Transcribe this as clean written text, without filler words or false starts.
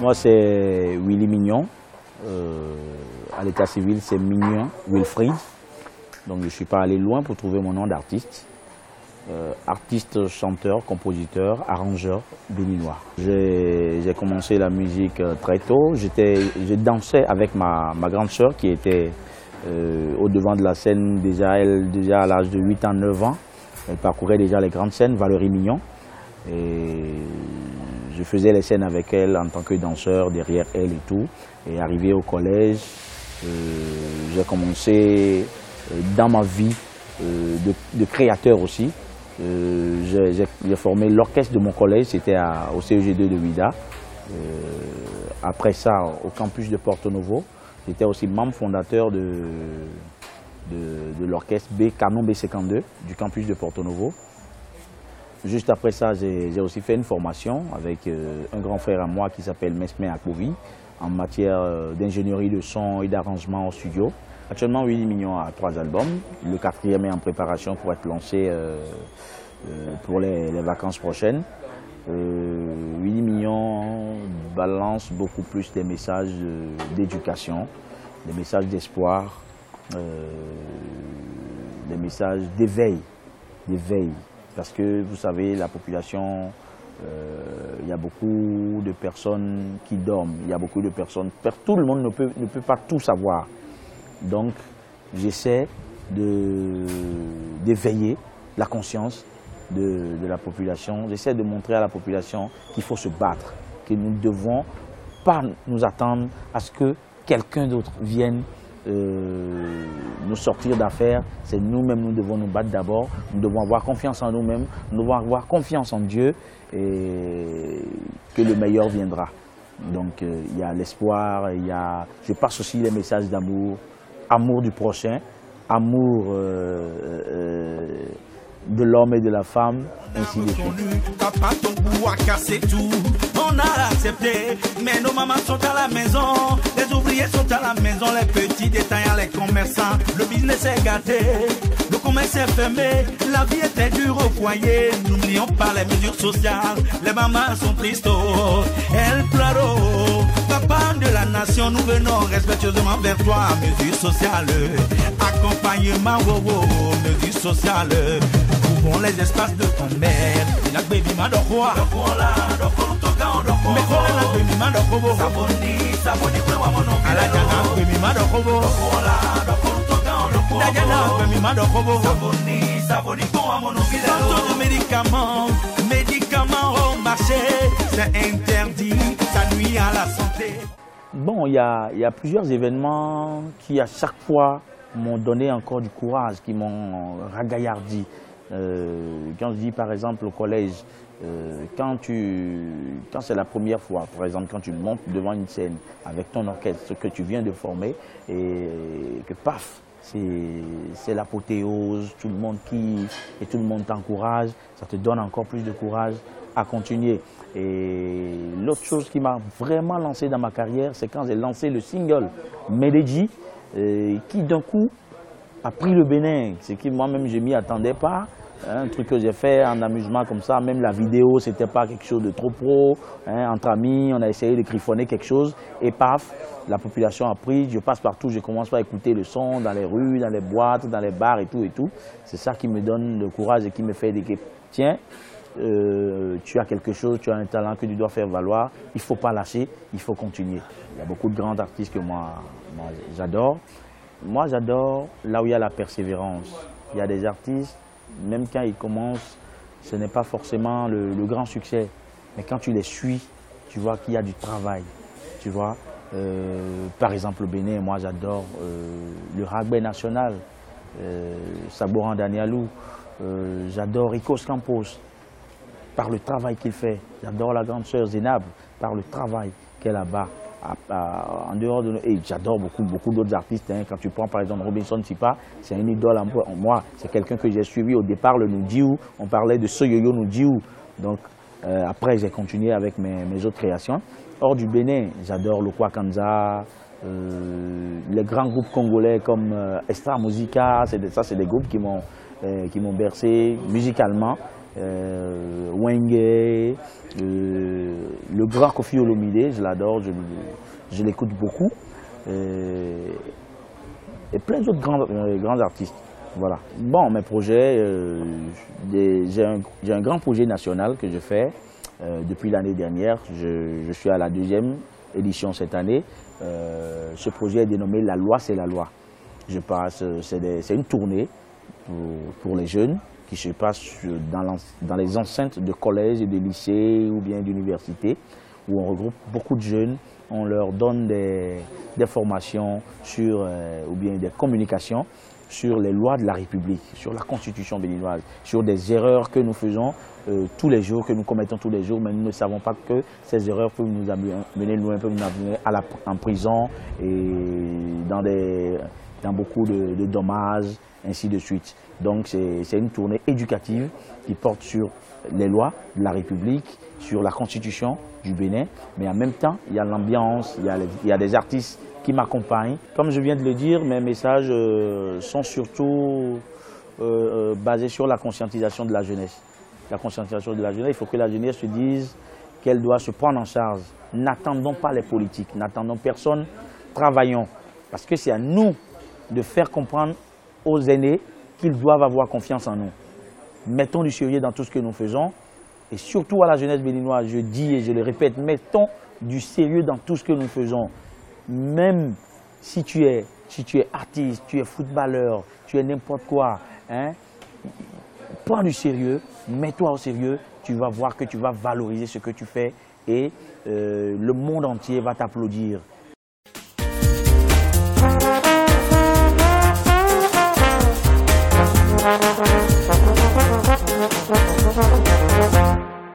Moi, c'est Willy Mignon. À l'état civil, c'est Mignon Wilfried. Donc, je ne suis pas allé loin pour trouver mon nom d'artiste. Artiste, chanteur, compositeur, arrangeur béninois. J'ai commencé la musique très tôt. Je dansais avec ma grande sœur qui était au devant de la scène déjà à l'âge de 8 ans, 9 ans. Elle parcourait déjà les grandes scènes, Valérie Mignon. Et je faisais les scènes avec elle en tant que danseur, derrière elle et tout. Et arrivé au collège, j'ai commencé dans ma vie de créateur aussi. J'ai formé l'orchestre de mon collège, c'était au CEG2 de Ouidah. Après ça, au campus de Porto Novo, j'étais aussi membre fondateur de l'orchestre Canon B52 du campus de Porto Novo. Juste après ça, j'ai aussi fait une formation avec un grand frère à moi qui s'appelle Mesme Akbovi en matière d'ingénierie de son et d'arrangement au studio. Actuellement, Willy Mignon a 3 albums. Le 4e est en préparation pour être lancé pour les vacances prochaines. Willy Mignon balance beaucoup plus des messages d'éducation, des messages d'espoir, des messages d'éveil. Parce que vous savez, la population, il y a beaucoup de personnes qui dorment, il y a beaucoup de personnes, tout le monde ne peut pas tout savoir. Donc, j'essaie d'éveiller la conscience de la population. J'essaie de montrer à la population qu'il faut se battre, que nous ne devons pas nous attendre à ce que quelqu'un d'autre vienne nous sortir d'affaires. C'est nous-mêmes, nous devons nous battre d'abord. Nous devons avoir confiance en nous-mêmes, nous devons avoir confiance en Dieu et que le meilleur viendra. Donc, il y a l'espoir, je passe aussi les messages d'amour. Amour du prochain, amour de l'homme et de la femme, ainsi de suite. Papa, ton goût a cassé tout, on a accepté, mais nos mamans sont à la maison, les ouvriers sont à la maison, les petits détaillants, les commerçants, le business est gâté, le commerce est fermé, la vie était dure au foyer, n'oublions pas les mesures sociales, les mamans sont tristes, elles pleurent. Papa de la nation, nous venons respectueusement vers toi. Mesures sociales, accompagnement, mesures sociales. Ouvrons les espaces de ton mère. La baby madokwa. Mais quoi la baby madokwa? Saboni, ala jana baby madokwa. Dajana baby madokwa. Saboni, tantôt de médicaments au marché, c'est interdit, ça nuit à la santé. Bon, il y a plusieurs événements qui à chaque fois m'ont donné encore du courage, qui m'ont ragaillardi. Quand je dis par exemple au collège, quand c'est la première fois, par exemple quand tu montes devant une scène avec ton orchestre que tu viens de former et que paf, c'est l'apothéose, tout le monde kiffe et tout le monde t'encourage, ça te donne encore plus de courage à continuer. Et l'autre chose qui m'a vraiment lancé dans ma carrière, c'est quand j'ai lancé le single Melody, qui d'un coup a pris le Bénin, ce qui moi-même je m'y attendais pas. Un truc que j'ai fait en amusement comme ça, même la vidéo, c'était pas quelque chose de trop pro. Entre amis, on a essayé de griffonner quelque chose et paf, la population a pris. Je passe partout, je commence à écouter le son dans les rues, dans les boîtes, dans les bars et tout et tout. C'est ça qui me donne le courage et qui me fait dire que tiens, tu as quelque chose, tu as un talent que tu dois faire valoir. Il ne faut pas lâcher, il faut continuer. Il y a beaucoup de grands artistes que moi j'adore. Moi, j'adore là où il y a la persévérance. Il y a des artistes, même quand ils commencent, ce n'est pas forcément le grand succès. Mais quand tu les suis, tu vois qu'il y a du travail. Tu vois, par exemple, au Bénin, moi, j'adore le rugby national, Saboran Danielou. J'adore Ricos Campos, par le travail qu'il fait. J'adore la grande sœur Zénab, par le travail qu'elle abat. En dehors de et j'adore beaucoup d'autres artistes. Quand tu prends par exemple Robinson Sipa, c'est un idole en moi. C'est quelqu'un que j'ai suivi au départ, le Nudiou. On parlait de Soyoyo Nudiou. Donc après j'ai continué avec mes autres créations. Hors du Bénin, j'adore le Kwakanza, les grands groupes congolais comme Extra Musica. C'est des groupes qui m'ont bercé musicalement. Wenge, le grand Koffi Olomide, je l'adore, je l'écoute beaucoup. Et plein d'autres grands artistes. Voilà. Bon, mes projets, j'ai un grand projet national que je fais depuis l'année dernière. Je suis à la 2e édition cette année. Ce projet est dénommé La loi, c'est la loi. Je passe, c'est une tournée pour les jeunes qui se passe dans les enceintes de collèges et de lycées ou bien d'universités où on regroupe beaucoup de jeunes. On leur donne des formations sur, ou bien des communications sur les lois de la République, sur la Constitution béninoise, sur des erreurs que nous faisons tous les jours, que nous commettons tous les jours, mais nous ne savons pas que ces erreurs peuvent nous amener loin, peuvent nous amener en prison et dans beaucoup de dommages, ainsi de suite. Donc c'est une tournée éducative qui porte sur les lois de la République, sur la Constitution du Bénin, mais en même temps, il y a l'ambiance, il y a des artistes qui m'accompagnent. Comme je viens de le dire, mes messages sont surtout basés sur la conscientisation de la jeunesse. La conscientisation de la jeunesse, il faut que la jeunesse se dise qu'elle doit se prendre en charge. N'attendons pas les politiques, n'attendons personne, travaillons. Parce que c'est à nous de faire comprendre aux aînés qu'ils doivent avoir confiance en nous. Mettons du sérieux dans tout ce que nous faisons. Et surtout à la jeunesse béninoise, je dis et je le répète, mettons du sérieux dans tout ce que nous faisons. Même si tu es artiste, tu es footballeur, tu es n'importe quoi, hein, prends du sérieux, mets-toi au sérieux, tu vas voir que tu vas valoriser ce que tu fais et le monde entier va t'applaudir.